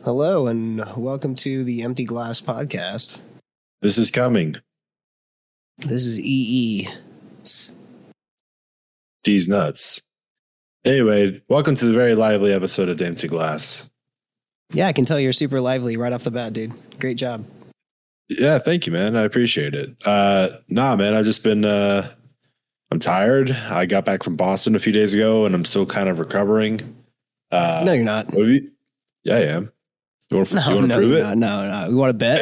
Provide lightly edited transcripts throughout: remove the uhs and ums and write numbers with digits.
Hello, and welcome to the Empty Glass Podcast. This is coming. This is EE. D's nuts. Anyway, welcome to the very lively episode of The Empty Glass. Yeah, I can tell you're super lively right off the bat, dude. Great job. Yeah, thank you, man. I appreciate it. Man, I've just been, I'm tired. I got back from Boston a few days ago, and I'm still kind of recovering. No, you're not. Yeah, I am. You want to prove it? No. You want to bet?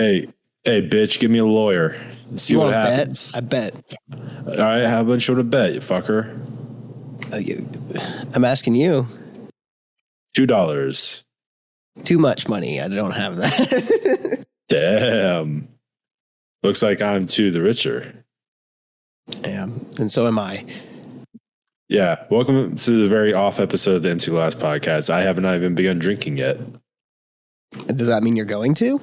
Hey, bitch, give me a lawyer. See what happens. I bet. All right, how much you want to bet, you fucker? I'm asking you. $2. Too much money. I don't have that. Damn. Looks like I'm too the richer. Yeah, and so am I. Yeah, welcome to the very off episode of the Empty Glass Podcast. I haven't even begun drinking yet. Does that mean you're going to?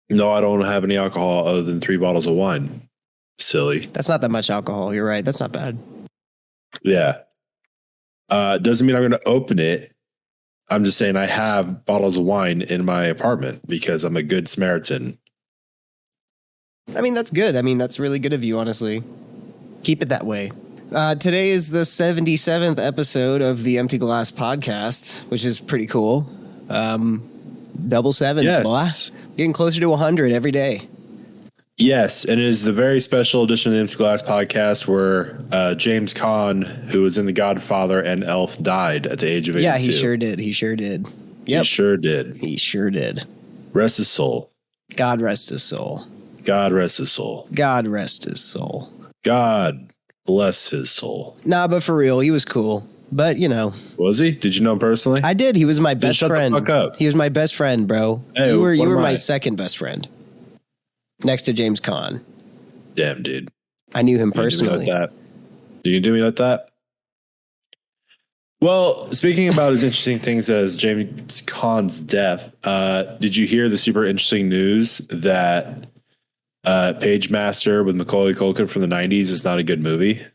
No, I don't have any alcohol other than 3 bottles of wine. Silly. That's not that much alcohol. You're right. That's not bad. Yeah. Doesn't mean I'm going to open it. I'm just saying I have bottles of wine in my apartment because I'm a good Samaritan. I mean, that's good. I mean, that's really good of you, honestly. Keep it that way. Today is the 77th episode of the Empty Glass Podcast, which is pretty cool. Double seven, yes. Boy. Getting closer to 100 every day. Yes, and it is the very special edition of the Empty Glass Podcast where James Caan, who was in The Godfather and Elf, died at the age of 82. Yeah, he sure did. He sure did. Yep. He sure did. He sure did. Rest his soul. God rest his soul. God rest his soul. God rest his soul. God bless his soul. Nah, but for real, he was cool. But, you know. Was he? Did you know him personally? I did. He was my best friend. Shut the fuck up. He was my best friend, bro. Hey, you were my second best friend. Next to James Caan. Damn, dude. I knew him personally. Do you do me like that? Well, speaking about as interesting things as James Caan's death, did you hear the super interesting news that Page Master with Macaulay Culkin from the 90s is not a good movie?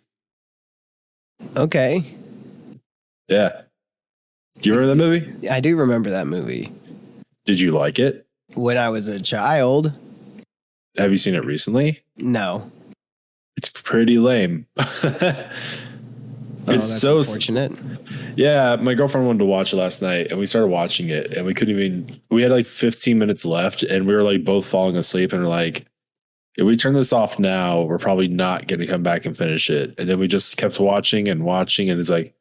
Okay. Yeah. Do you remember that movie? I do remember that movie. Did you like it? When I was a child. Have you seen it recently? No. It's pretty lame. It's so unfortunate. Yeah, my girlfriend wanted to watch it last night, and we started watching it, and we had like 15 minutes left, and we were like both falling asleep, and we're like, if we turn this off now, we're probably not going to come back and finish it. And then we just kept watching, and it's like,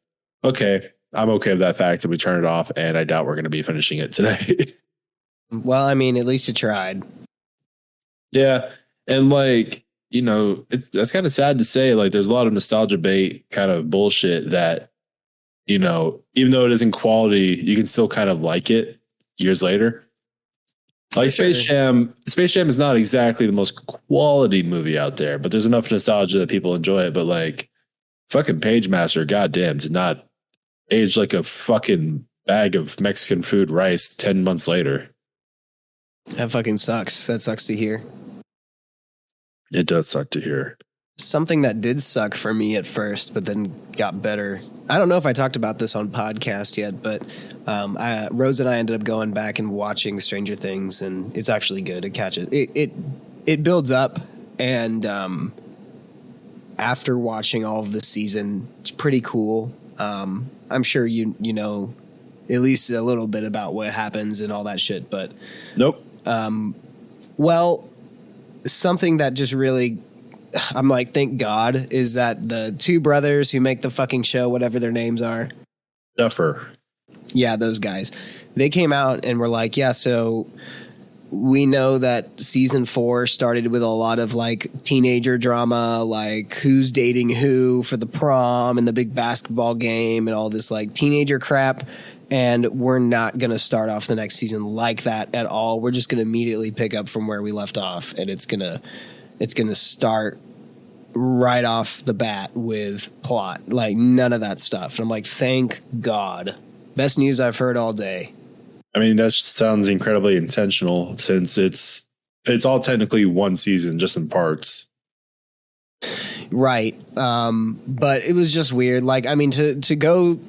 okay, I'm okay with that fact, and we turn it off, and I doubt we're going to be finishing it today. Well, I mean, at least you tried. Yeah, and like, you know, that's kind of sad to say. Like, there's a lot of nostalgia bait kind of bullshit that, you know, even though it isn't quality, you can still kind of like it years later. Like Space Jam is not exactly the most quality movie out there, but there's enough nostalgia that people enjoy it. But like, fucking Page Master, goddamn, did not age like a fucking bag of Mexican food rice 10 months later. That fucking sucks. That sucks to hear. It does suck to hear. Something that did suck for me at first, but then got better. I don't know if I talked about this on podcast yet, but Rose and I ended up going back and watching Stranger Things, and it's actually good. It catches it builds up, and after watching all of this season, it's pretty cool. I'm sure you know at least a little bit about what happens and all that shit, but nope. Well, something that just really, I'm like, thank God, is that the two brothers who make the fucking show, whatever their names are. Duffer. Yeah, those guys. They came out and were like, yeah, so we know that season 4 started with a lot of like teenager drama, like who's dating who for the prom and the big basketball game and all this like teenager crap. And we're not going to start off the next season like that at all. We're just going to immediately pick up from where we left off. And it's going to start right off the bat with plot, like none of that stuff. And I'm like, thank God. Best news I've heard all day. I mean, that sounds incredibly intentional since it's all technically one season, just in parts. Right. But it was just weird. Like, I mean, to go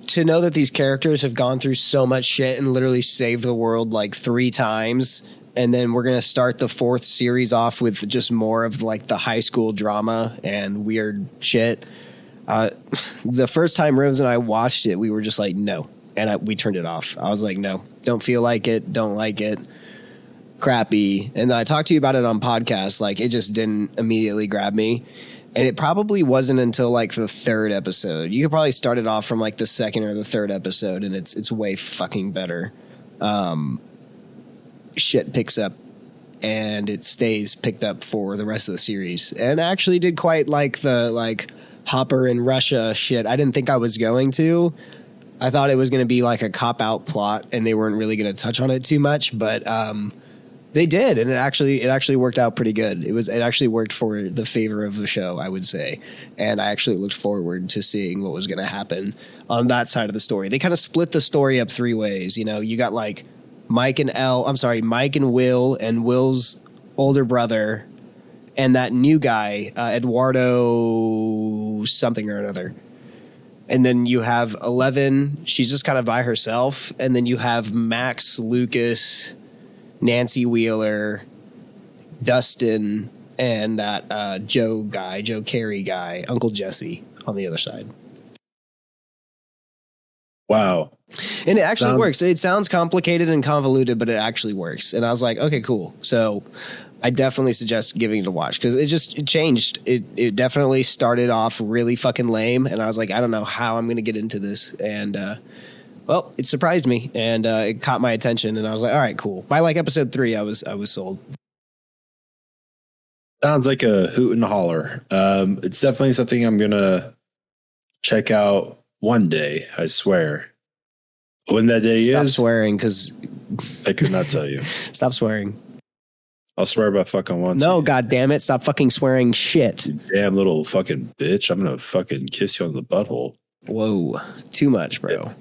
to know that these characters have gone through so much shit and literally saved the world like 3 times. And then we're going to start the 4th series off with just more of like the high school drama and weird shit. The first time Rose and I watched it, we were just like, no. And we turned it off. I was like, no, don't feel like it. Don't like it. Crappy. And then I talked to you about it on podcasts. Like, it just didn't immediately grab me. And it probably wasn't until like the 3rd episode. You could probably start it off from like the 2nd or the 3rd episode, and it's way fucking better. Shit picks up, and it stays picked up for the rest of the series. And I actually did quite like the like Hopper in Russia shit. I didn't think I was going to. I thought it was going to be like a cop-out plot, and they weren't really going to touch on it too much, but they did, and it actually worked out pretty good. It actually worked for the favor of the show, I would say. And I actually looked forward to seeing what was going to happen on that side of the story. They kind of split the story up 3 ways. You know, you got like Mike and Will and Will's older brother and that new guy, Eduardo something or another. And then you have 11. She's just kind of by herself. And then you have Max, Lucas, Nancy Wheeler, Dustin, and that Joe Carey guy, Uncle Jesse on the other side. Wow. And it actually works. It sounds complicated and convoluted, but it actually works. And I was like, okay, cool. So I definitely suggest giving it a watch because it changed. It definitely started off really fucking lame. And I was like, I don't know how I'm going to get into this. And, well, it surprised me and it caught my attention, and I was like, all right, cool. By like episode 3, I was sold. Sounds like a hoot and holler. It's definitely something I'm going to check out one day, I swear. When that day Stop is. Stop swearing, because I could not tell you. Stop swearing. I'll swear about fucking once. No, God damn it. Stop fucking swearing shit. You damn little fucking bitch. I'm going to fucking kiss you on the butthole. Whoa. Too much, bro. Yeah.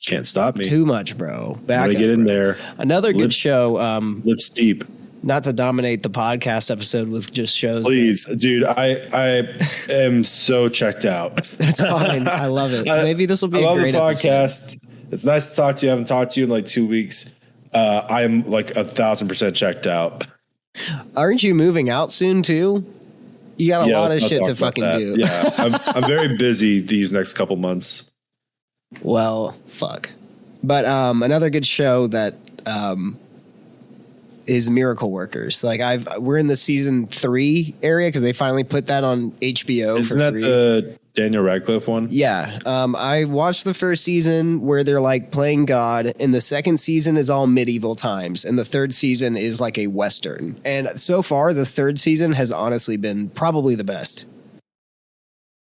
Can't stop me. Too much, bro. Back up, get in there. Another good show. Lips deep. Not to dominate the podcast episode with just shows. Please, dude. I am so checked out. That's fine. I love it. Maybe this will be a great podcast. Episode. It's nice to talk to you. I haven't talked to you in like 2 weeks. I'm like 1,000% checked out. Aren't you moving out soon too? You got a lot of shit to fucking do. Yeah, I'm very busy these next couple months. Well, fuck. But another good show that is Miracle Workers. Like we're in the season 3 area because they finally put that on HBO. Isn't that the Daniel Radcliffe one? Yeah. I watched the first season where they're like playing God, and the second season is all medieval times, and the third season is like a Western. And so far, the third season has honestly been probably the best.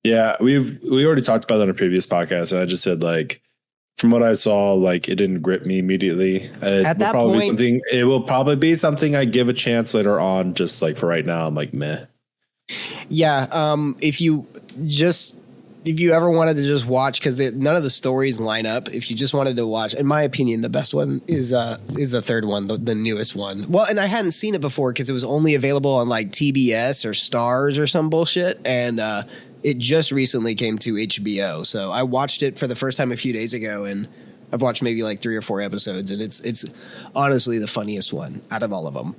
Yeah, we already talked about that on a previous podcast, and I just said like, from what I saw, like it didn't grip me immediately. At that point, it will probably be something I give a chance later on. Just like for right now, I'm like meh. Yeah, if you ever wanted to just watch, because none of the stories line up. If you just wanted to watch, in my opinion, the best one is the third one, the newest one. Well, and I hadn't seen it before because it was only available on like TBS or Stars or some bullshit, and it just recently came to HBO. So I watched it for the first time a few days ago, and I've watched maybe like 3 or 4 episodes, and it's honestly the funniest one out of all of them.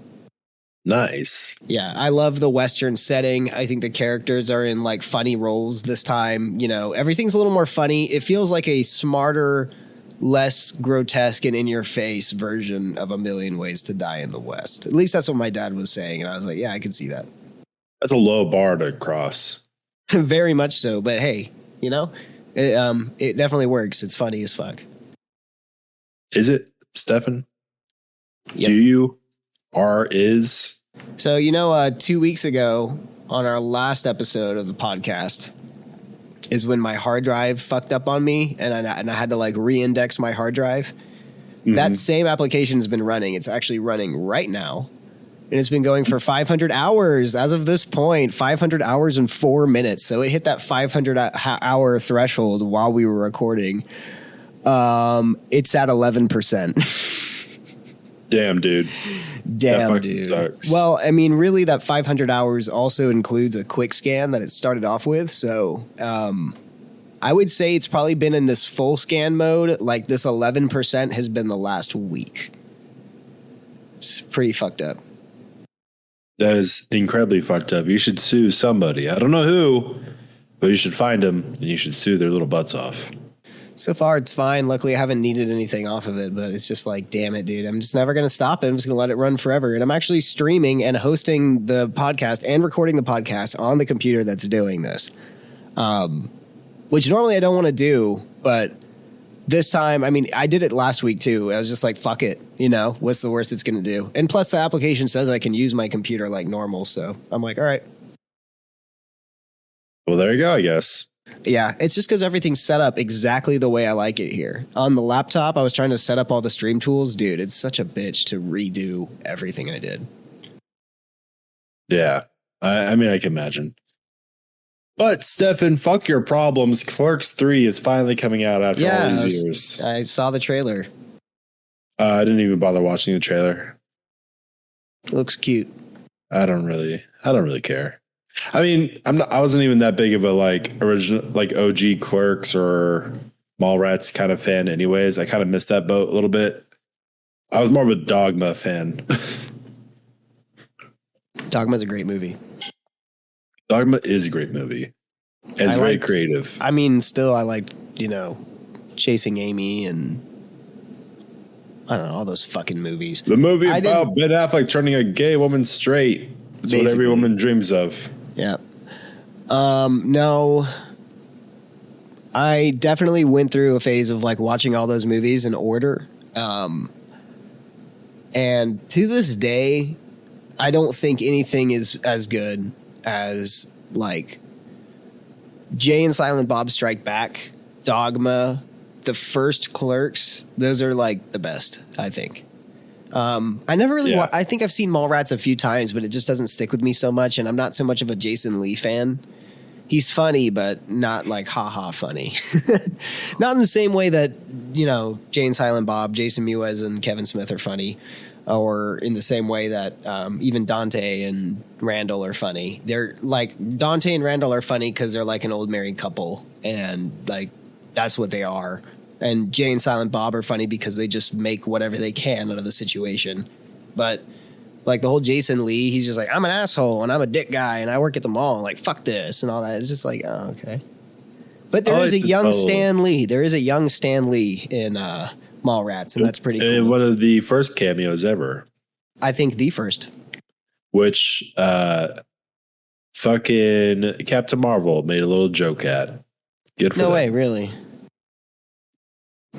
Nice. Yeah, I love the Western setting. I think the characters are in like funny roles this time. You know, everything's a little more funny. It feels like a smarter, less grotesque and in your face version of A Million Ways to Die in the West. At least that's what my dad was saying. And I was like, yeah, I can see that. That's a low bar to cross. Very much so. But hey, you know, it definitely works. It's funny as fuck. Is it, Stefan? Yep. Do you? Is? So, you know, 2 weeks ago on our last episode of the podcast is when my hard drive fucked up on me and I had to like re-index my hard drive. Mm-hmm. That same application has been running. It's actually running right now. And it's been going for 500 hours as of this point, 500 hours and 4 minutes. So it hit that 500 hour threshold while we were recording. It's at 11%. Damn, dude. Damn, dude. Sucks. Well, I mean, really, that 500 hours also includes a quick scan that it started off with. So I would say it's probably been in this full scan mode. Like this 11% has been the last week. It's pretty fucked up. That is incredibly fucked up. You should sue somebody. I don't know who, but you should find them and you should sue their little butts off. So far, it's fine. Luckily, I haven't needed anything off of it, but it's just like, damn it, dude. I'm just never going to stop it. I'm just going to let it run forever. And I'm actually streaming and hosting the podcast and recording the podcast on the computer that's doing this, which normally I don't want to do. But this time, I mean, I did it last week, too. I was just like, fuck it. You know, what's the worst it's going to do? And plus, the application says I can use my computer like normal. So I'm like, all right. Well, there you go, I guess. Yeah, it's just because everything's set up exactly the way I like it here. On the laptop, I was trying to set up all the stream tools. Dude, it's such a bitch to redo everything I did. Yeah, I mean, I can imagine. But, Stefan, fuck your problems. Clerks 3 is finally coming out after all these years. I saw the trailer. I didn't even bother watching the trailer. It looks cute. I don't really care. I mean, I wasn't even that big of a original OG Clerks or Mallrats kind of fan anyways. I kind of missed that boat a little bit. I was more of a Dogma fan. Dogma's a great movie. Dogma is a great movie. And it's very creative. I mean, still I liked, Chasing Amy and I don't know, all those fucking movies. The movie about Ben Affleck turning a gay woman straight. It's what every woman dreams of. Yeah. No. I definitely went through a phase of watching all those movies in order. And to this day, I don't think anything is as good as Jay and Silent Bob Strike Back, Dogma, the first Clerks. Those are the best, I think. I never really I think I've seen Mallrats a few times, but it just doesn't stick with me so much. And I'm not so much of a Jason Lee fan. He's funny, but not haha funny. Not in the same way that, Jay and Silent Bob, Jason Mewes and Kevin Smith are funny, or in the same way that even Dante and Randall are funny. They're Dante and Randall are funny because they're an old married couple, and that's what they are. And Jay and Silent Bob are funny because they just make whatever they can out of the situation. But the whole Jason Lee, he's just I'm an asshole and I'm a dick guy and I work at the mall. Fuck this and all that. It's just oh, okay. But there is a young Stan Lee. There is a young Stan Lee in Mallrats, and that's pretty cool. And one of the first cameos ever. I think the first. Which fucking Captain Marvel made a little joke at. Good for them. No way, really?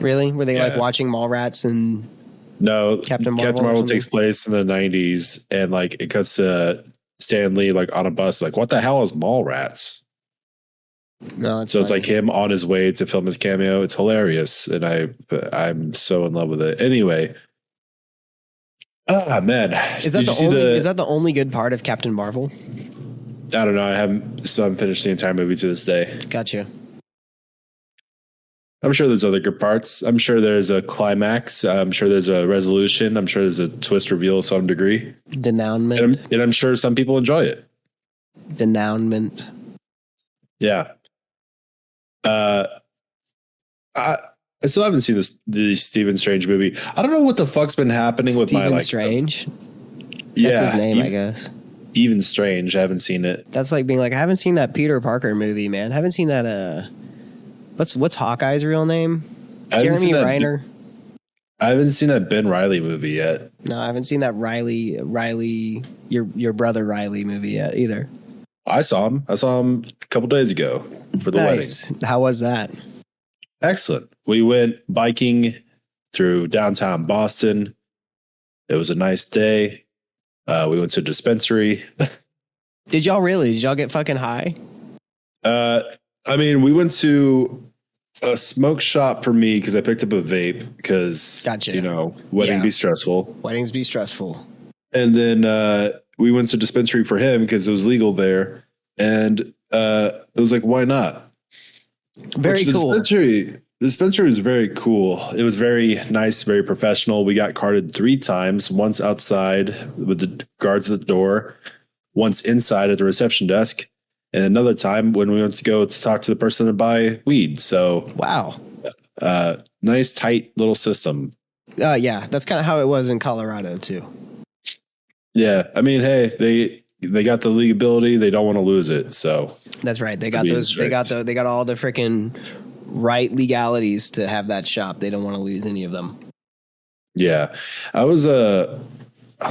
Really? Were they watching Mallrats and no? Captain Marvel takes place in the 90s, and it cuts to Stan Lee on a bus. What the hell is Mallrats? No, it's so funny. It's him on his way to film his cameo. It's hilarious, and I'm so in love with it. Anyway, man, is that the only good part of Captain Marvel? I don't know. I haven't finished the entire movie to this day. Gotcha. I'm sure there's other good parts. I'm sure there's a climax. I'm sure there's a resolution. I'm sure there's a twist reveal to some degree. Denouement. And I'm sure some people enjoy it. Denouement. Yeah. I still haven't seen the Stephen Strange movie. I don't know what the fuck's been happening with my Strange. That's his name, I guess. Even Strange. I haven't seen it. That's being I haven't seen that Peter Parker movie, man. I haven't seen that. What's Hawkeye's real name? Jeremy Renner. I haven't seen that Ben Reilly movie yet. No, I haven't seen that Riley, your brother Riley movie yet either. I saw him a couple days ago for the wedding. How was that? Excellent. We went biking through downtown Boston. It was a nice day. We went to a dispensary. Did y'all get fucking high? I mean, we went to a smoke shop for me because I picked up a vape because, gotcha. Wedding be stressful. Weddings be stressful. And then we went to dispensary for him because it was legal there. And it was why not? Very cool. The dispensary was very cool. It was very nice, very professional. We got carded 3 times, once outside with the guards at the door, once inside at the reception desk. and another time when we went to go to talk to the person to buy weed. So wow, nice tight little system. Yeah, that's kind of how it was in Colorado too. Yeah, I mean, hey, they got the legality. They don't want to lose it. So that's right. They got those. Strict. They got all the freaking right legalities to have that shop. They don't want to lose any of them. Yeah, I was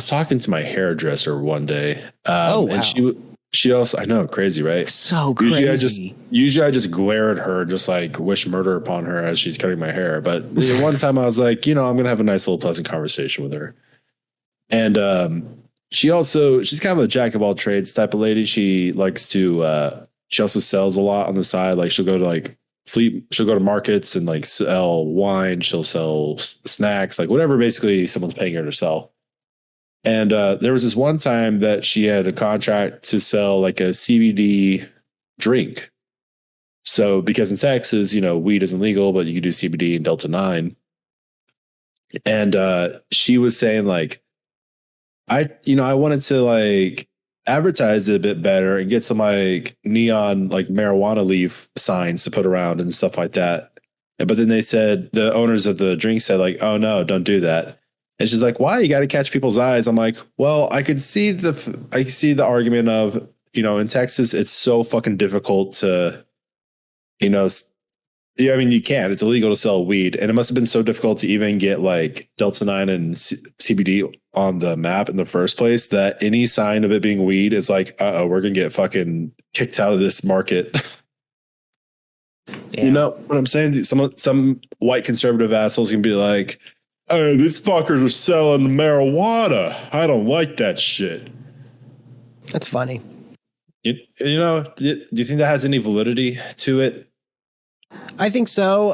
talking to my hairdresser one day. And she also, I know, crazy, right? So crazy. Usually I just glare at her, just like wish murder upon her as she's cutting my hair. But one time I was like, I'm going to have a nice little pleasant conversation with her. And she's kind of a jack of all trades type of lady. She likes to, she also sells a lot on the side. Like she'll go to markets and like sell wine. She'll sell snacks, like whatever basically someone's paying her to sell. And there was this one time that she had a contract to sell like a CBD drink. So because in Texas, weed isn't legal, but you can do CBD and Delta 9. And she was saying like, I wanted to like advertise it a bit better and get some like neon like marijuana leaf signs to put around and stuff like that. But then they said, the owners of the drink said like, oh no, don't do that. And she's like, why? You got to catch people's eyes. I'm like, well, I see the argument of, in Texas, it's so fucking difficult to, you can't. It's illegal to sell weed. And it must have been so difficult to even get like Delta 9 and CBD on the map in the first place that any sign of it being weed is like, we're going to get fucking kicked out of this market. Yeah. You know what I'm saying? Some white conservative assholes can be like, hey, these fuckers are selling marijuana. I don't like that shit. That's funny. Do you think that has any validity to it? I think so,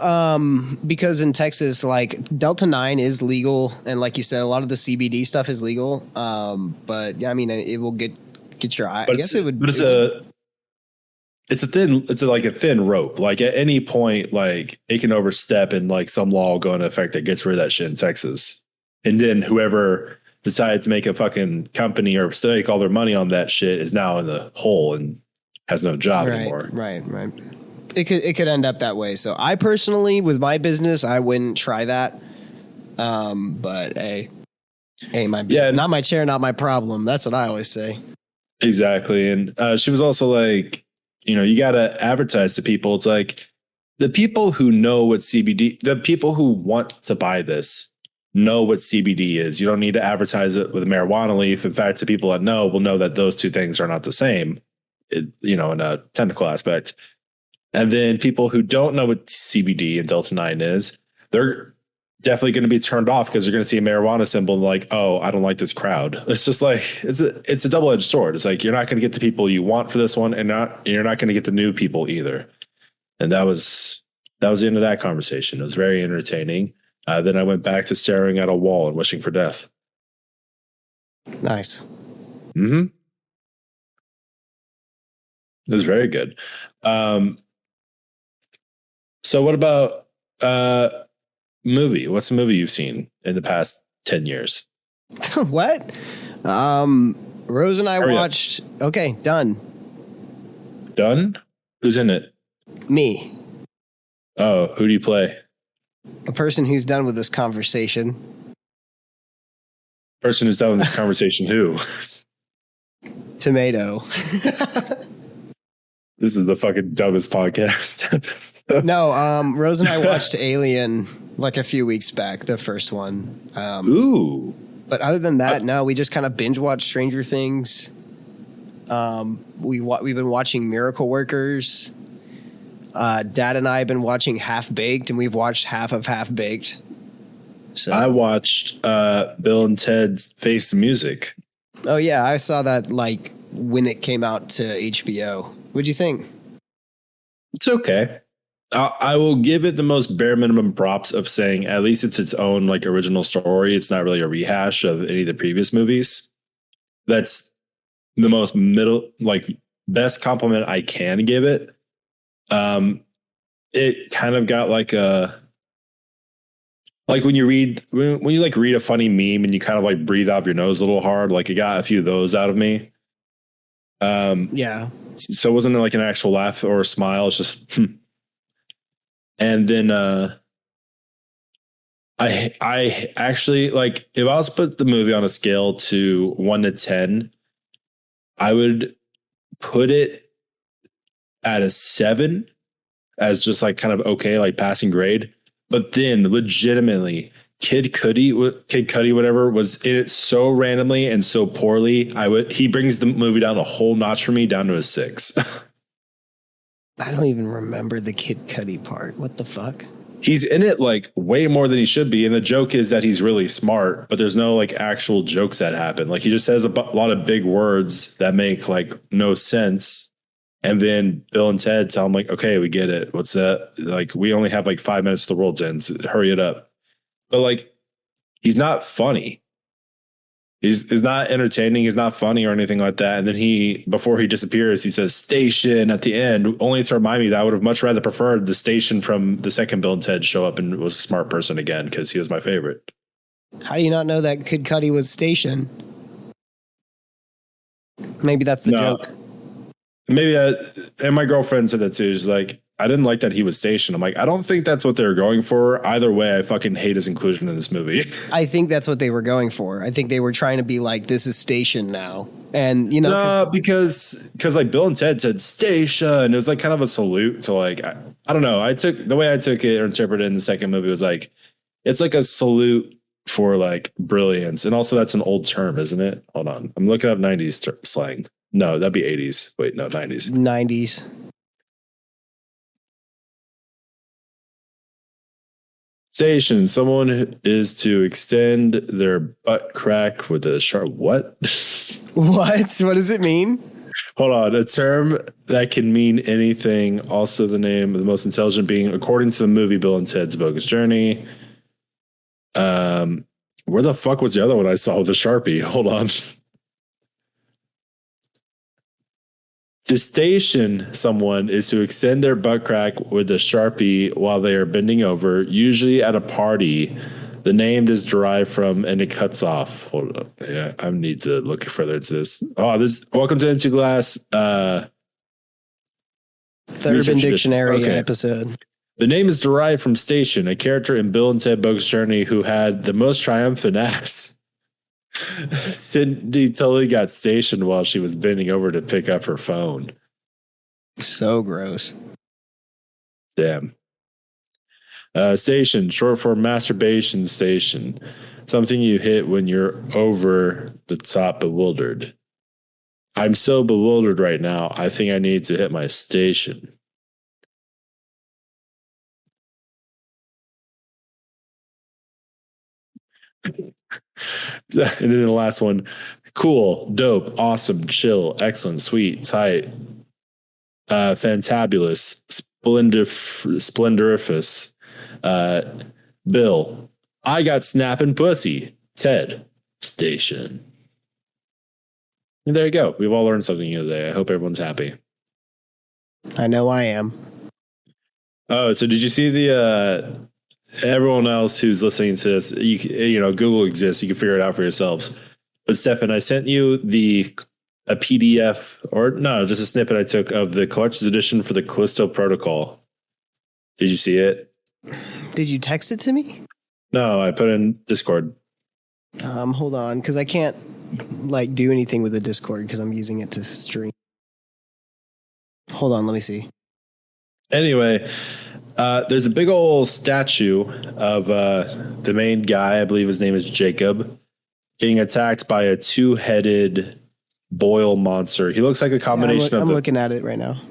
because in Texas, like Delta 9 is legal, and like you said, a lot of the CBD stuff is legal. But yeah, I mean, it will get your eye. I guess it would. But it's like a thin rope. Like at any point, like it can overstep, and like some law will go into effect that gets rid of that shit in Texas. And then whoever decides to make a fucking company or stake all their money on that shit is now in the hole and has no job anymore. Right. It could end up that way. So I personally, with my business, I wouldn't try that. But hey, my business, not my chair, not my problem. That's what I always say. Exactly. And she was also like, you got to advertise to people. It's like the people who know what CBD, the people who want to buy this know what CBD is. You don't need to advertise it with a marijuana leaf. In fact, the people that know will know that those two things are not the same, in a technical aspect. And then people who don't know what CBD and Delta 9 is, they're definitely going to be turned off because they're going to see a marijuana symbol and like, oh, I don't like this crowd. It's just like, it's a double-edged sword. It's like, you're not going to get the people you want for this one, and you're not going to get the new people either. And that was the end of that conversation. It was very entertaining. Then I went back to staring at a wall and wishing for death. Nice. Mm-hmm. It was very good. So what about movie? What's a movie you've seen in the past 10 years? What? Rose and I watched. Okay, done. Done? Who's in it? Me. Oh, who do you play? A person who's done with this conversation. Person who's done with this conversation, who? Tomato. This is the fucking dumbest podcast. No, Rose and I watched Alien like a few weeks back, the first one. Ooh. But other than that, no, we just kind of binge watched Stranger Things. We've been watching Miracle Workers. Dad and I have been watching Half Baked, and we've watched half of Half Baked. So I watched Bill and Ted's Face the Music. Oh yeah, I saw that like when it came out to HBO. What'd you think? It's okay. I will give it the most bare minimum props of saying at least it's its own like original story. It's not really a rehash of any of the previous movies. That's the most best compliment I can give it. It kind of got like when you read a funny meme and you kind of like breathe out of your nose a little hard, like it got a few of those out of me. Yeah. So it wasn't like an actual laugh or a smile. It's just, and then I actually like if I was to put the movie on a scale to 1 to 10, I would put it at a 7 as just like kind of okay, like passing grade. But then legitimately, Kid Cudi, whatever, was in it so randomly and so poorly. He brings the movie down a whole notch for me, down to a 6. I don't even remember the Kid Cudi part. What the fuck? He's in it like way more than he should be. And the joke is that he's really smart, but there's no like actual jokes that happen. Like he just says a lot of big words that make like no sense. And then Bill and Ted tell him like, okay, we get it. What's that? Like, we only have like 5 minutes to the world ends. Hurry it up. But like, he's not funny. He's not entertaining. He's not funny or anything like that. And then before he disappears, he says station at the end, only to remind me that I would have much rather preferred the station from the second Bill and Ted show up and was a smart person again, because he was my favorite. How do you not know that Kid Cudi was station? Maybe that's the joke. Maybe that, and my girlfriend said that too. She's like, I didn't like that he was stationed. I'm like, I don't think that's what they were going for. Either way, I fucking hate his inclusion in this movie. I think that's what they were going for. I think they were trying to be like, this is station now. And, you know, no, because like Bill and Ted said station. It was like kind of a salute to like, I don't know. The way I took it or interpreted in the second movie was like, it's like a salute for like brilliance. And also that's an old term, isn't it? Hold on. I'm looking up 90s slang. No, that'd be 80s. Wait, no, 90s. 90s. Station. Someone is to extend their butt crack with a sharp. What? What does it mean? Hold on. A term that can mean anything. Also the name of the most intelligent being, according to the movie Bill and Ted's Bogus Journey. Where the fuck was the other one I saw with the Sharpie? Hold on. To station someone is to extend their butt crack with a Sharpie while they are bending over, usually at a party. The name is derived from, and it cuts off. Hold up. Yeah, I need to look further into this. Welcome to Into Glass. The Urban Dictionary episode. The name is derived from Station, a character in Bill and Ted Bogus Journey who had the most triumphant ass. Cindy totally got stationed while she was bending over to pick up her phone. So gross. Damn. Station, short for masturbation station. Something you hit when you're over the top bewildered. I'm so bewildered right now. I think I need to hit my station. And then the last one, cool, dope, awesome, chill, excellent, sweet, tight, fantabulous, splendoriferous. Bill, I got snapping pussy. Ted, station. And there you go. We've all learned something new today. I hope everyone's happy. I know I am. Oh, so did you see the everyone else who's listening to this, you know, Google exists. You can figure it out for yourselves. But Stefan, I sent you a PDF, or no, just a snippet I took of the collector's edition for the Callisto Protocol. Did you see it? Did you text it to me? No, I put it in Discord. Hold on, because I can't like do anything with the Discord because I'm using it to stream. Hold on, let me see. Anyway, there's a big old statue of the main guy. I believe his name is Jacob, getting attacked by a 2-headed boil monster. He looks like a combination I'm looking at it right now.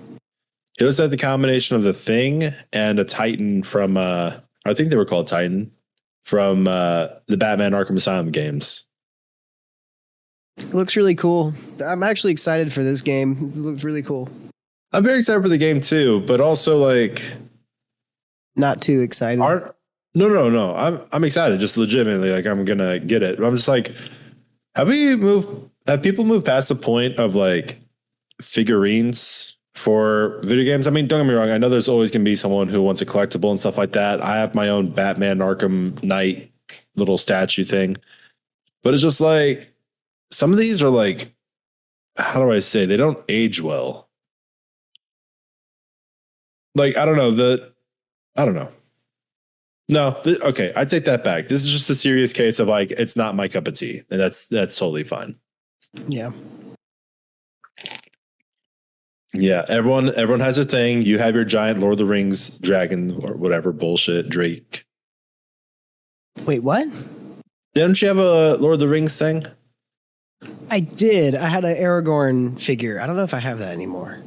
He looks like the combination of the Thing and a Titan from I think they were called Titan from the Batman Arkham Asylum games. It looks really cool. I'm actually excited for this game. It looks really cool. I'm very excited for the game too, but also like not too excited. No. I'm excited, just legitimately. Like I'm gonna get it. But I'm just like, have people moved past the point of like figurines for video games? I mean, don't get me wrong. I know there's always gonna be someone who wants a collectible and stuff like that. I have my own Batman Arkham Knight little statue thing, but it's just like some of these are like, how do I say? They don't age well. like, I don't know. No, okay, I take that back. This is just a serious case of like, it's not my cup of tea, and that's totally fine. Yeah. Yeah, everyone has their thing. You have your giant Lord of the Rings dragon or whatever bullshit Drake. Wait, what? Didn't you have a Lord of the Rings thing? I did. I had an Aragorn figure. I don't know if I have that anymore.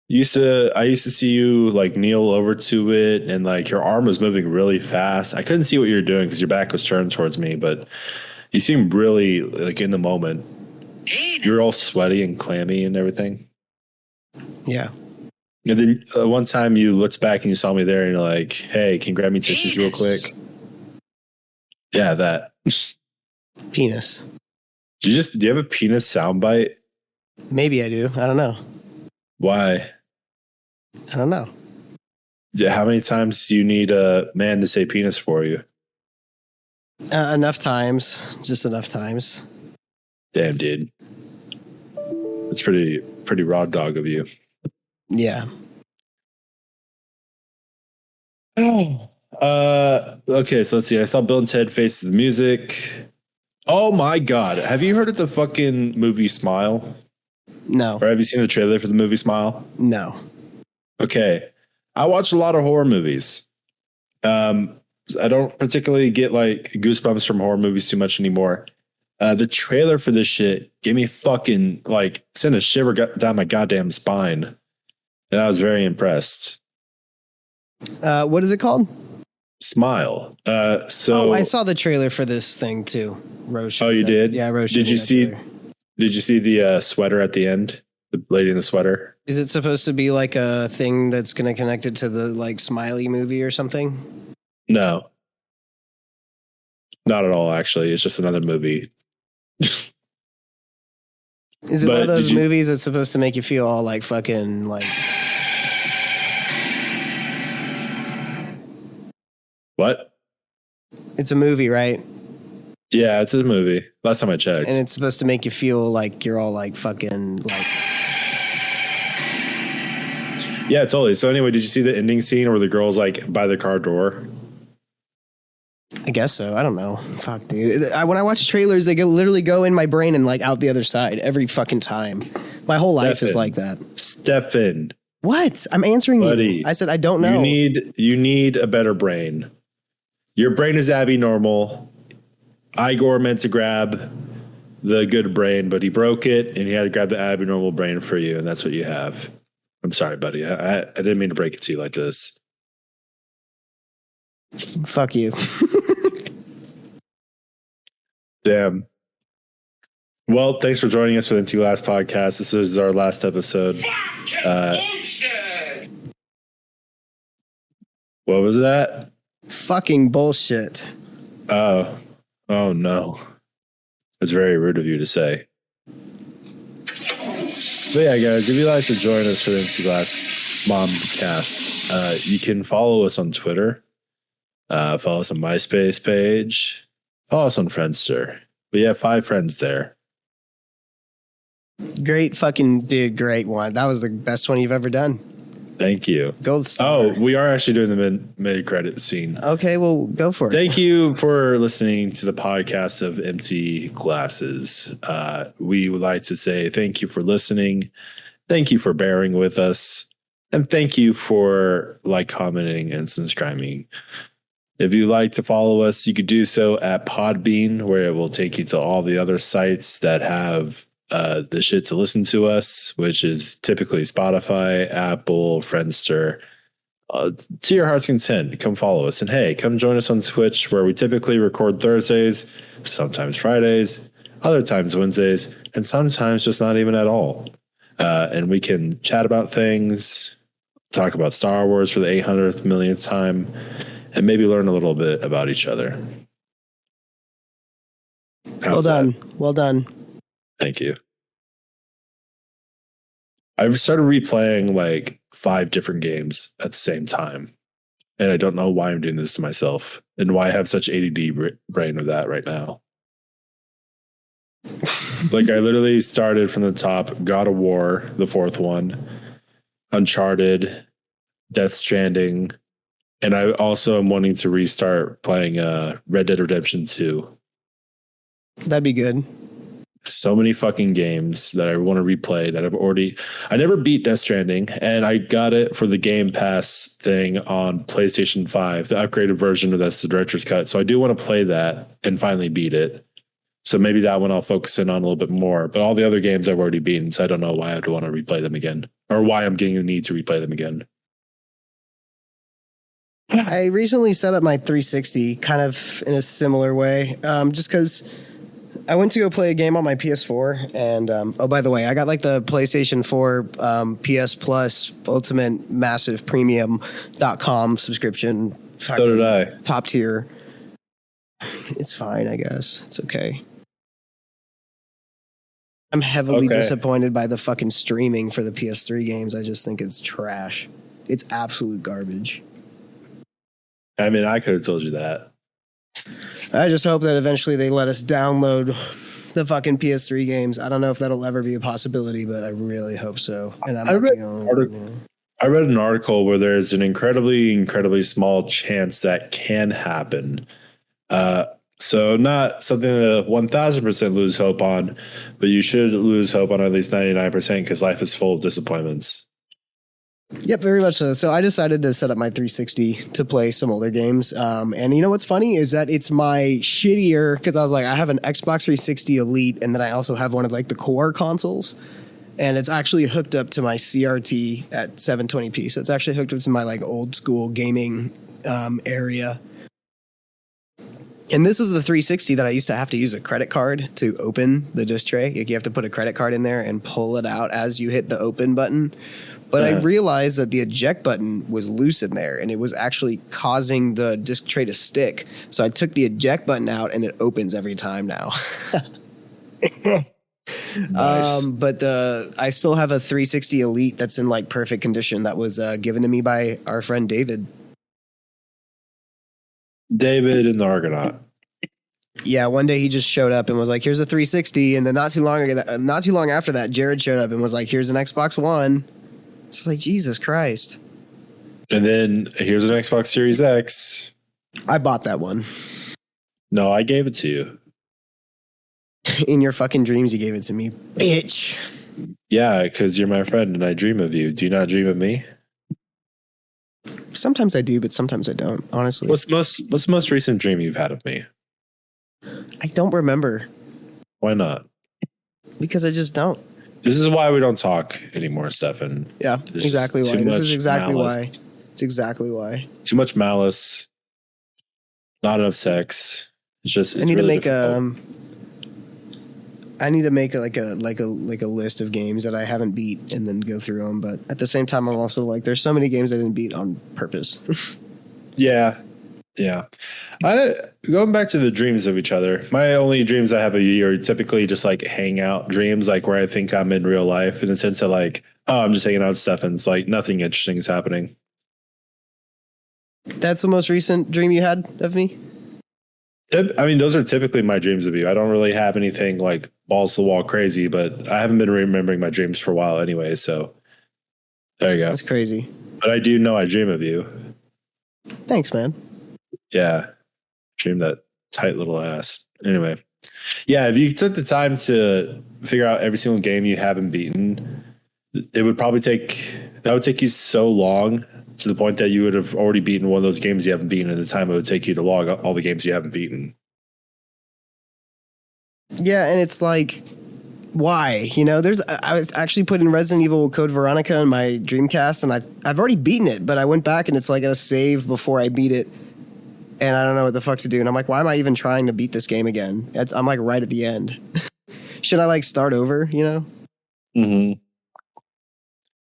I used to see you like kneel over to it, and like your arm was moving really fast. I couldn't see what you were doing because your back was turned towards me, but you seemed really like in the moment. You're all sweaty and clammy and everything. Yeah. And then one time you looked back and you saw me there, and you're like, "Hey, can you grab me tissues real quick?" Yeah, that. Penis. Do you have a penis soundbite? Maybe I do. I don't know. Why? I don't know. Yeah, how many times do you need a man to say penis for you? Enough times. Just enough times. Damn, dude. That's pretty raw dog of you. Yeah. Okay, so let's see. I saw Bill and Ted Faces the Music. Oh my God. Have you heard of the fucking movie Smile? No. Or have you seen the trailer for the movie Smile? No. Okay. I watch a lot of horror movies. I don't particularly get like goosebumps from horror movies too much anymore. The trailer for this shit gave me fucking like sent a shiver down my goddamn spine. And I was very impressed. What is it called? Smile. So I saw the trailer for this thing too. Rose. Oh, you did? Yeah, Rose. Did you see the sweater at the end? The lady in the sweater? Is it supposed to be like a thing that's going to connect it to the like Smiley movie or something? No. Not at all, actually. It's just another movie. Is it one of those movies that's supposed to make you feel all like fucking like... What? It's a movie, right? Yeah, it's a movie. Last time I checked. And it's supposed to make you feel like you're all like fucking like... Yeah, totally. So anyway, did you see the ending scene where the girl's like by the car door? I guess so. I don't know. Fuck, dude. When I watch trailers, they literally go in my brain and like out the other side every fucking time. My whole life is like that. Stefan. What? I'm answering Buddy, you. I said I don't know. You need a better brain. Your brain is abnormal. Igor meant to grab the good brain, but he broke it, and he had to grab the abnormal brain for you, and that's what you have. I'm sorry, buddy. I didn't mean to break it to you like this. Fuck you. Damn. Well, thanks for joining us for the Empty Glass podcast. This is our last episode. Bullshit! What was that? Fucking bullshit. Oh no. That's very rude of you to say. But yeah, guys, if you'd like to join us for the Empty Glass Momcast, you can follow us on Twitter. Follow us on MySpace page. Follow us on Friendster. We have 5 friends there. Great fucking dude. Great one. That was the best one you've ever done. Thank you. Gold star. Oh, we are actually doing the mid-credit scene. Okay, well, go for it. Thank you for listening to the podcast of Empty Glasses. We would like to say thank you for listening. Thank you for bearing with us. And thank you for commenting, and subscribing. If you'd like to follow us, you could do so at Podbean, where it will take you to all the other sites that have the shit to listen to us, which is typically Spotify, Apple, Friendster. To your heart's content, come follow us. And hey, come join us on Twitch, where we typically record Thursdays, sometimes Fridays, other times Wednesdays, and sometimes just not even at all. And we can chat about things, talk about Star Wars for the 800th millionth time, and maybe learn a little bit about each other. Well done. Well done. Thank you. I've started replaying 5 different games at the same time. And I don't know why I'm doing this to myself and why I have such ADD brain of that right now. I literally started from the top. God of War, the 4th one. Uncharted. Death Stranding, and I also am wanting to restart playing Red Dead Redemption 2. That'd be good. So many fucking games that I want to replay that I never beat Death Stranding, and I got it for the Game Pass thing on PlayStation 5, the upgraded version of that's the director's cut. So I do want to play that and finally beat it. So maybe that one I'll focus in on a little bit more. But all the other games I've already beaten, so I don't know why I'd want to replay them again, or why I'm getting the need to replay them again. I recently set up my 360 kind of in a similar way, just because I went to go play a game on my PS4, and oh, by the way, I got like the PlayStation 4 PS Plus Ultimate Massive Premium.com subscription. So did I. Top tier. It's fine, I guess. It's okay. I'm heavily disappointed by the fucking streaming for the PS3 games. I just think it's trash. It's absolute garbage. I mean, I could have told you that. I just hope that eventually they let us download the fucking PS3 games. I don't know if that'll ever be a possibility, but I really hope so. And I read an article where there's an incredibly small chance that can happen. So not something to 1000% lose hope on, but you should lose hope on at least 99% because life is full of disappointments. Yep, very much so. So I decided to set up my 360 to play some older games. And you know what's funny is that it's my shittier, because I was like, I have an Xbox 360 Elite, and then I also have one of like the core consoles. And it's actually hooked up to my CRT at 720p. So it's actually hooked up to my like old school gaming area. And this is the 360 that I used to have to use a credit card to open the disc tray. Like you have to put a credit card in there and pull it out as you hit the open button. But I realized that the eject button was loose in there, and it was actually causing the disc tray to stick. So I took the eject button out, and it opens every time now. Nice. But I still have a 360 Elite that's in like perfect condition that was given to me by our friend David. David and the Argonaut. Yeah, one day he just showed up and was like, "Here's a 360," and then not too long after that, Jared showed up and was like, "Here's an Xbox One." It's like, Jesus Christ. And then here's an Xbox Series X. I bought that one. No, I gave it to you. In your fucking dreams, you gave it to me, bitch. Yeah, because you're my friend and I dream of you. Do you not dream of me? Sometimes I do, but sometimes I don't, honestly. What's the most recent dream you've had of me? I don't remember. Why not? Because I just don't. This is why we don't talk ananymore, Stefan. Yeah, exactly why. This is exactly why. It's exactly why. Too much malice. Not enough sex. It's just. I need really to make I need to make like a list of games that I haven't beat and then go through them. But at the same time, I'm also like, there's so many games I didn't beat on purpose. Yeah. Going back to the dreams of each other, my only dreams I have of you are typically just like hangout dreams, like where I think I'm in real life, in the sense that like, oh, I'm just hanging out with Stefan's, like nothing interesting is happening. That's the most recent dream you had of me? I mean, those are typically my dreams of you. I don't really have anything like balls to the wall crazy, but I haven't been remembering my dreams for a while anyway. So there you go. That's crazy. But I do know I dream of you. Thanks, man. Yeah. Dream that tight little ass. Anyway. Yeah. If you took the time to figure out every single game you haven't beaten, that would take you so long, to the point that you would have already beaten one of those games you haven't beaten in the time it would take you to log all the games you haven't beaten. Yeah, and it's like, why? You know, I was actually putting Resident Evil Code Veronica in my Dreamcast, and I've already beaten it, but I went back and it's like a save before I beat it, and I don't know what the fuck to do. And I'm like, why am I even trying to beat this game again? I'm like right at the end. Should I like start over? You know? Mm-hmm.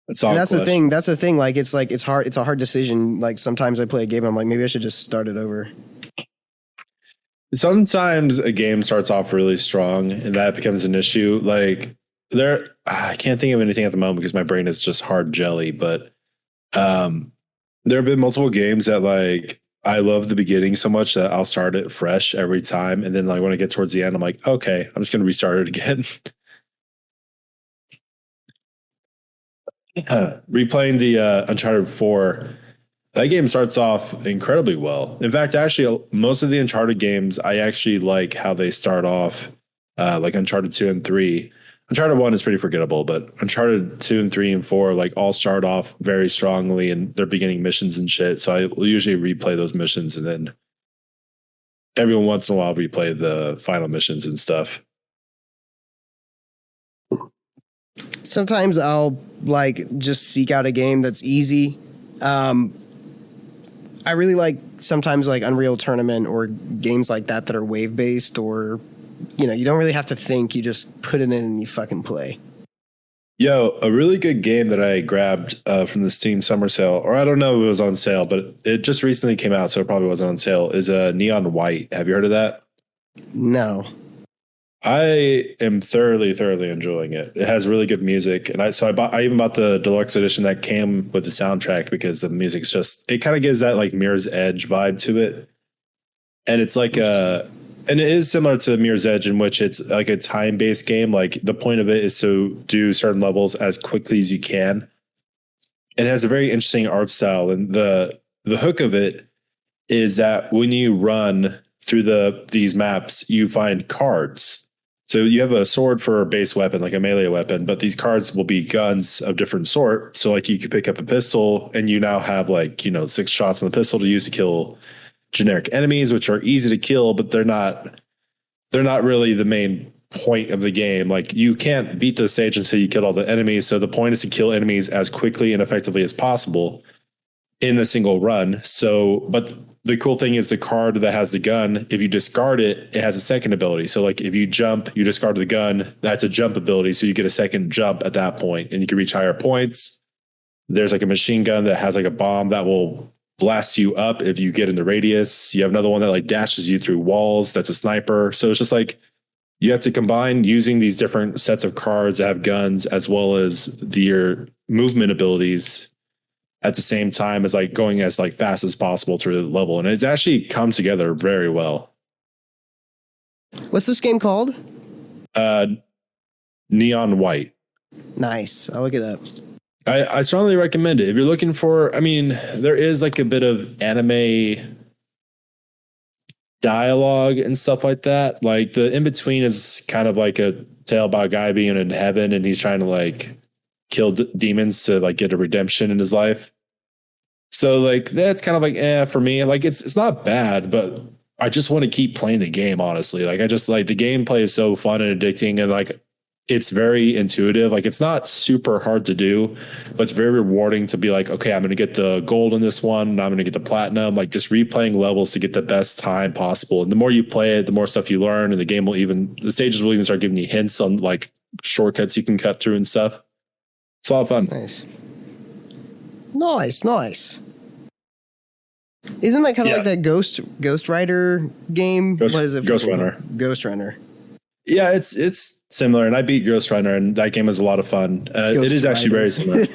That's the thing. That's the thing. Like it's hard. It's a hard decision. Like sometimes I play a game and I'm like, maybe I should just start it over. Sometimes a game starts off really strong and that becomes an issue. Like I can't think of anything at the moment because my brain is just hard jelly. But there have been multiple games that like I love the beginning so much that I'll start it fresh every time, and then like when I get towards the end, I'm like, okay, I'm just going to restart it again. replaying the Uncharted 4, that game starts off incredibly well. In fact, actually, most of the Uncharted games, I actually like how they start off, like Uncharted 2 and 3. Uncharted 1 is pretty forgettable, but Uncharted 2 and 3 and 4, like all start off very strongly in their beginning missions and shit. So I will usually replay those missions and then every once in a while replay the final missions and stuff. Sometimes I'll like just seek out a game that's easy. I really like sometimes like Unreal Tournament or games like that are wave based, or you don't really have to think, you just put it in and you fucking play. Yo, a really good game that I grabbed from the Steam summer sale, or I don't know if it was on sale, but it just recently came out, so it probably wasn't on sale, is Neon White. Have you heard of that? No. I am thoroughly enjoying it. It has really good music, and I even bought the deluxe edition that came with the soundtrack because the music's it kind of gives that like Mirror's Edge vibe to it, and it's like and it is similar to Mirror's Edge in which it's like a time based game. Like the point of it is to do certain levels as quickly as you can, and it has a very interesting art style. And the hook of it is that when you run through these maps, you find cards. So you have a sword for a base weapon, like a melee weapon, but these cards will be guns of different sort. So like you could pick up a pistol and you now have like, 6 shots on the pistol to use to kill generic enemies, which are easy to kill, but they're not really the main point of the game. Like you can't beat the stage until you kill all the enemies. So the point is to kill enemies as quickly and effectively as possible in a single run. So, but the cool thing is the card that has the gun, if you discard it, it has a second ability. So like if you jump, you discard the gun, that's a jump ability. So you get a second jump at that point and you can reach higher points. There's like a machine gun that has like a bomb that will blast you up if you get in the radius. You have another one that like dashes you through walls. That's a sniper. So it's just like you have to combine using these different sets of cards that have guns as well as your movement abilities at the same time as like going as like fast as possible through the level. And it's actually come together very well. What's this game called? Neon White. Nice. I'll look it up. I strongly recommend it. If you're looking for, there is like a bit of anime dialogue and stuff like that. Like the in-between is kind of like a tale about a guy being in heaven and he's trying to like kill demons to like get a redemption in his life. So like that's kind of like for me. Like it's not bad, but I just want to keep playing the game, honestly. Like I just like the gameplay is so fun and addicting, and like it's very intuitive. Like it's not super hard to do, but it's very rewarding to be like, okay, I'm going to get the gold in this one, and I'm going to get the platinum. Like just replaying levels to get the best time possible. And the more you play it, the more stuff you learn, and the stages will even start giving you hints on like shortcuts you can cut through and stuff. It's a lot of fun. Nice. Isn't that kind of like that Ghost Rider game? What is it? Ghost Runner. Ghost Runner. Yeah, it's similar, and I beat Ghost Runner, and that game is a lot of fun. It is actually very similar.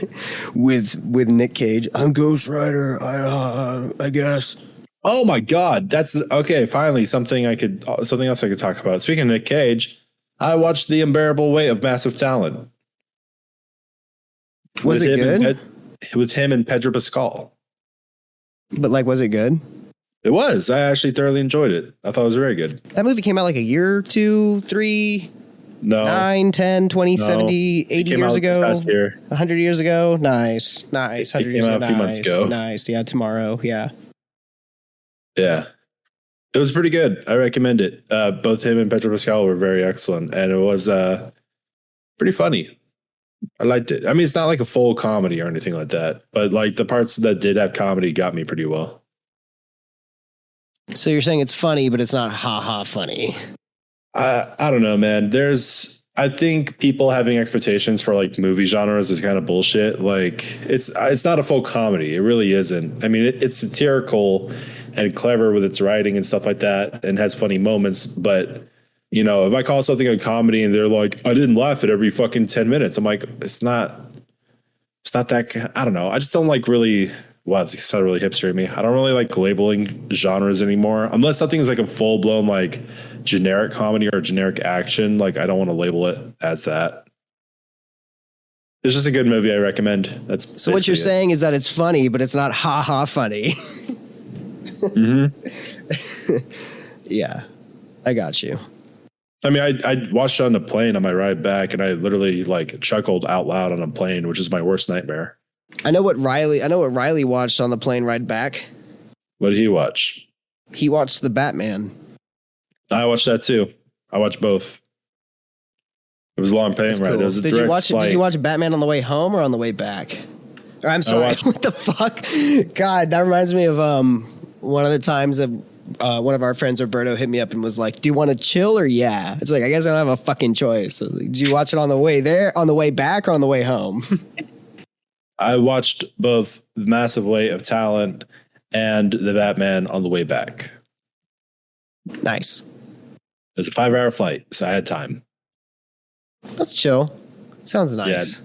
with Nick Cage. I'm Ghost Rider. I guess. Oh my God, that's okay. Finally, something else I could talk about. Speaking of Nick Cage, I watched The Unbearable Weight of Massive Talent. Was it good? With him and Pedro Pascal. But like, was it good? It was. I actually thoroughly enjoyed it. I thought it was very good. That movie came out like a year, 2, 3, no, 9, 10, 20, no. 70, 80 years ago. 100 years ago. Nice. 100 years ago. A few months ago. Nice. Yeah, tomorrow. Yeah. Yeah. It was pretty good. I recommend it. Both him and Pedro Pascal were very excellent, and it was pretty funny. I liked it. I mean, it's not like a full comedy or anything like that, but like the parts that did have comedy got me pretty well. So you're saying it's funny, but it's not ha-ha funny. I don't know, man. I think people having expectations for like movie genres is kind of bullshit. Like it's not a full comedy. It really isn't. I mean, it's satirical and clever with its writing and stuff like that, and has funny moments, but if I call something a comedy and they're like, I didn't laugh at every fucking 10 minutes. I'm like, it's not that, I don't know. I just don't like really, it's so really hipster to me. I don't really like labeling genres anymore. Unless something is like a full blown, like generic comedy or generic action. Like I don't want to label it as that. It's just a good movie. I recommend. That's So what you're saying is that it's funny, but it's not ha ha funny. Mm-hmm. Yeah, I got you. I mean, I watched it on the plane on my ride back, and I literally like chuckled out loud on a plane, which is my worst nightmare. I know what Riley watched on the plane ride back. What did he watch? He watched the Batman. I watched that too. I watched both. It was a long plane ride. Cool. It was a Did you watch Batman on the way home or on the way back? Or, I'm sorry. What the fuck? God, that reminds me of one of the times that one of our friends, Roberto, hit me up and was like, "Do you want to chill or yeah?" It's like, I guess I don't have a fucking choice. So, like, did you watch it on the way there, on the way back, or on the way home? I watched both Massive Weight of Talent and the Batman on the way back. Nice. It was a 5-hour flight, so I had time. That's chill. Sounds nice. Yeah.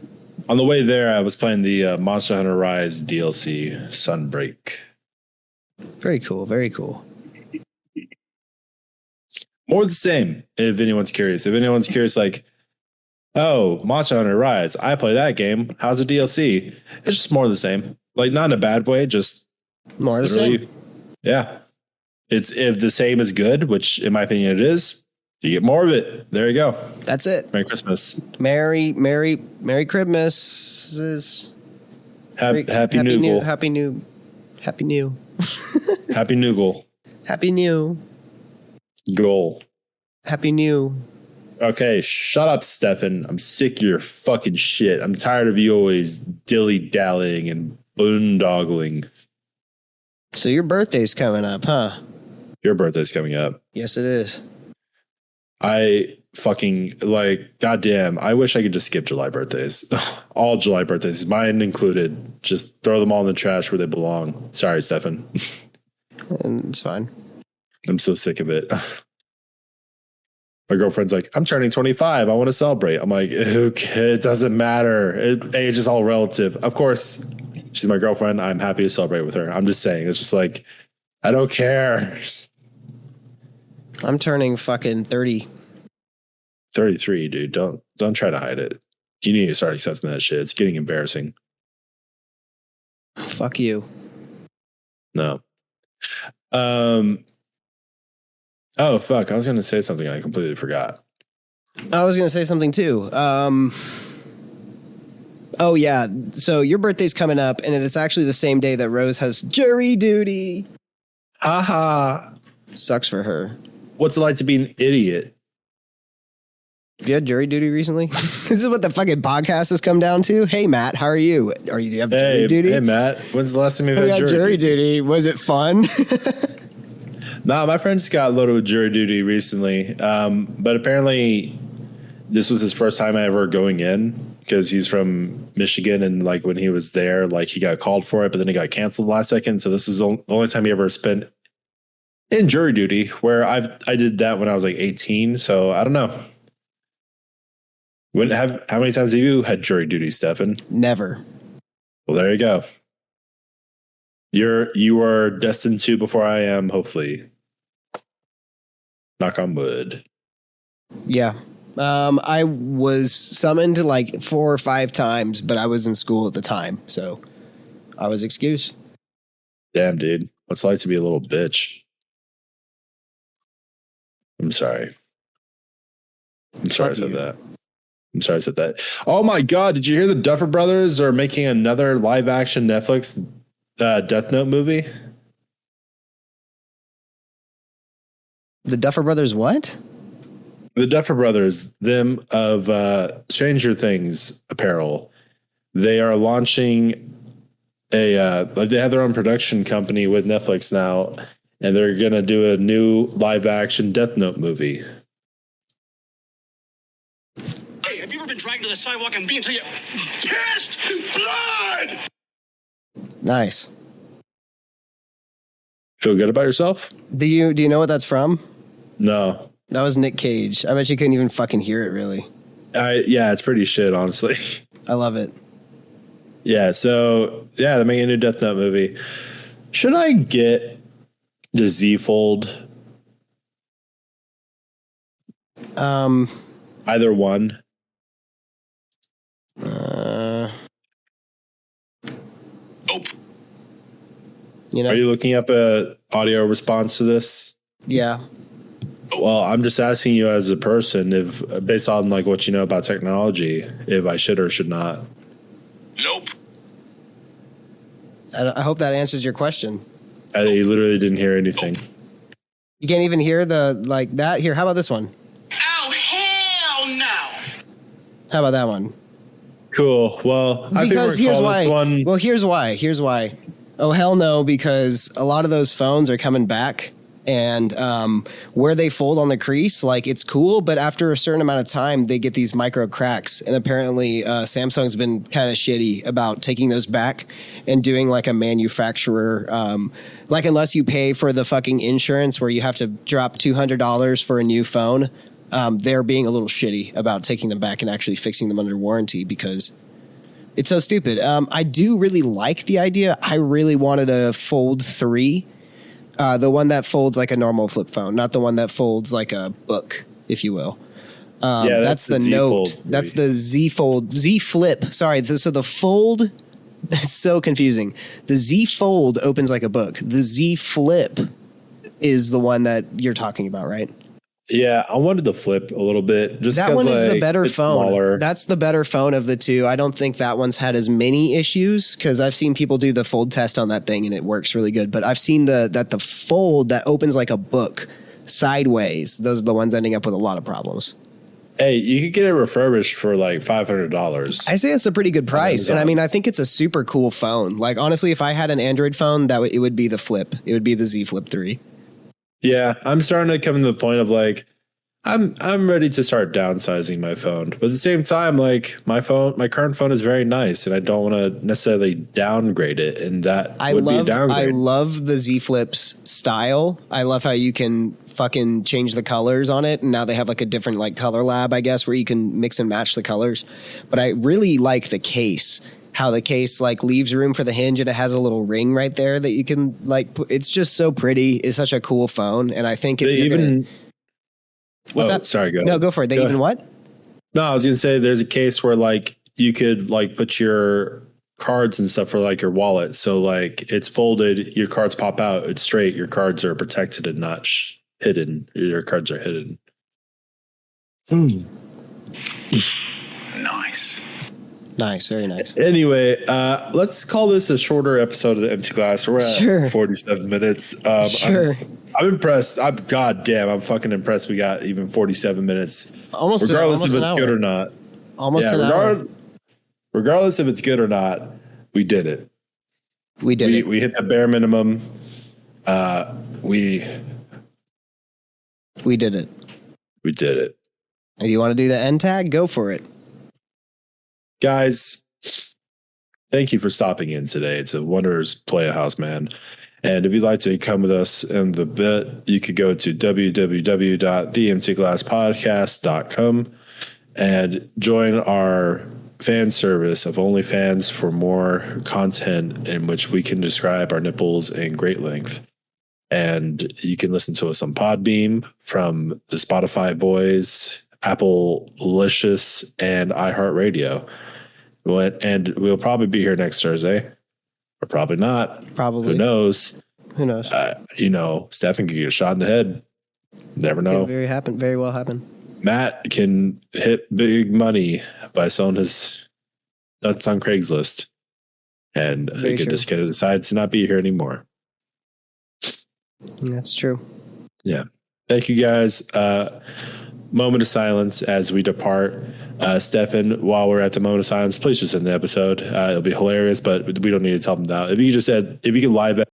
On the way there, I was playing the Monster Hunter Rise DLC, Sunbreak. Very cool. Very cool. More the same, if anyone's curious. If anyone's curious, like, oh, Monster Hunter Rise, I play that game. How's the DLC? It's just more of the same. Like, not in a bad way, just more of the same. Yeah. It's if the same is good, which in my opinion it is, you get more of it. There you go. That's it. Merry Christmas. Merry Christmas. Happy Noogle. Happy New. Happy Noogle. Happy New. Goal. Happy New. Okay, shut up, Stefan. I'm sick of your fucking shit. I'm tired of you always dilly-dallying and boondoggling. So your birthday's coming up, huh? Your birthday's coming up. Yes, it is. I fucking, like, goddamn, I wish I could just skip July birthdays. All July birthdays, mine included. Just throw them all in the trash where they belong. Sorry, Stefan. And it's fine. I'm so sick of it. My girlfriend's like, I'm turning 25. I want to celebrate. I'm like, okay, it doesn't matter. Age is all relative. Of course, she's my girlfriend. I'm happy to celebrate with her. I'm just saying, it's just like, I don't care. I'm turning fucking 30. 33, dude. Don't try to hide it. You need to start accepting that shit. It's getting embarrassing. Fuck you. No. Oh, fuck. I was going to say something and I completely forgot. I was going to say something too. Oh, yeah. So your birthday's coming up, and it's actually the same day that Rose has jury duty. Haha. Sucks for her. What's it like to be an idiot? Have you had jury duty recently? This is what the fucking podcast has come down to. Hey, Matt, how are you? Do you have jury duty? Hey, Matt. When's the last time you've had jury duty? Was it fun? Nah, my friend just got loaded with jury duty recently. But apparently this was his first time ever going in because he's from Michigan. And like when he was there, like he got called for it, but then he got canceled last second. So this is the only time he ever spent in jury duty, where I did that when I was like 18. So I don't know. How many times have you had jury duty, Stefan? Never. Well, there you go. You are destined to before I am, hopefully. Knock on wood. Yeah. I was summoned like 4 or 5 times, but I was in school at the time, so I was excused. Damn, dude. What's it like to be a little bitch? I'm sorry. I said that. Oh my God. Did you hear the Duffer Brothers are making another live action Netflix Death Note movie? The Duffer Brothers what? The Duffer Brothers, them of Stranger Things apparel. They are launching they have their own production company with Netflix now, and they're going to do a new live action Death Note movie. Hey, have you ever been dragged to the sidewalk and beat until you pissed blood? Nice. Feel good about yourself? Do you know what that's from? No. That was Nick Cage. I bet you couldn't even fucking hear it, really. Yeah, it's pretty shit, honestly. I love it. Yeah, so, yeah, they're making a new Death Note movie. Should I get the Z Fold? Either one. You know? Are you looking up a audio response to this? Yeah. Well, I'm just asking you as a person, if based on like what you know about technology, if I should or should not. Nope. I hope that answers your question. I literally didn't hear anything. You can't even hear the like that. Here, how about this one? Oh, hell no. How about that one? Cool. Well, I think Because we're here's call why. this one. Well, here's why. Here's why. Oh, hell no, because a lot of those phones are coming back. And where they fold on the crease, like it's cool, but after a certain amount of time, they get these micro cracks. And apparently, Samsung's been kind of shitty about taking those back and doing like a manufacturer, like unless you pay for the fucking insurance where you have to drop $200 for a new phone, they're being a little shitty about taking them back and actually fixing them under warranty because it's so stupid. I do really like the idea. I really wanted a Fold 3. The one that folds like a normal flip phone, not the one that folds like a book, if you will. Yeah, that's the Note. Fold. That's the Z Fold, Z Flip. Sorry. So the Fold, that's so confusing. The Z Fold opens like a book. The Z Flip is the one that you're talking about, right? Yeah, I wanted to flip a little bit. Just that one is the better it's phone. Smaller. That's the better phone of the two. I don't think that one's had as many issues because I've seen people do the fold test on that thing and it works really good. But I've seen that the fold that opens like a book sideways, those are the ones ending up with a lot of problems. Hey, you could get it refurbished for like $500. I say it's a pretty good price. And I mean, I think it's a super cool phone. Like, honestly, if I had an Android phone, it would be the Flip. It would be the Z Flip 3. Yeah, I'm starting to come to the point of like, I'm ready to start downsizing my phone. But at the same time, like my current phone is very nice and I don't want to necessarily downgrade it. And that would be a downgrade. I love the Z Flip's style. I love how you can fucking change the colors on it. And now they have like a different like color lab, I guess, where you can mix and match the colors. But I really like the case. How the case like leaves room for the hinge and it has a little ring right there that you can like put. It's just so pretty. It's such a cool phone. And I think if What's that? Sorry, go ahead. No, go for it. They even what? No, I was going to say there's a case where like you could like put your cards and stuff for like your wallet. So like it's folded, your cards pop out, it's straight, your cards are protected and not hidden. Your cards are hidden. Nice, very nice. Anyway, let's call this a shorter episode of the Empty Glass. We're at 47 minutes. Sure. I'm impressed. I'm fucking impressed. We got even 47 minutes. Regardless if it's good or not. An hour. Regardless if it's good or not, we did it. We did it. We hit the bare minimum. We did it. We did it. And you want to do the end tag? Go for it. Guys, thank you for stopping in today. It's a Wonders Playhouse, man. And if you'd like to come with us in the bit, you could go to www.theemptyglasspodcast.com and join our fan service of OnlyFans for more content in which we can describe our nipples in great length. And you can listen to us on Podbeam from the Spotify boys, Apple Licious, and iHeartRadio. And we'll probably be here next Thursday, or probably not. Probably. Who knows? You know, Stefan could get a shot in the head. Never know. Very well happen. Matt can hit big money by selling his nuts on Craigslist, and he could just decide to not be here anymore. That's true. Yeah. Thank you, guys. Moment of silence as we depart. Stefan, while we're at the moment of silence, please just end the episode. It'll be hilarious, but we don't need to tell them that. If you could live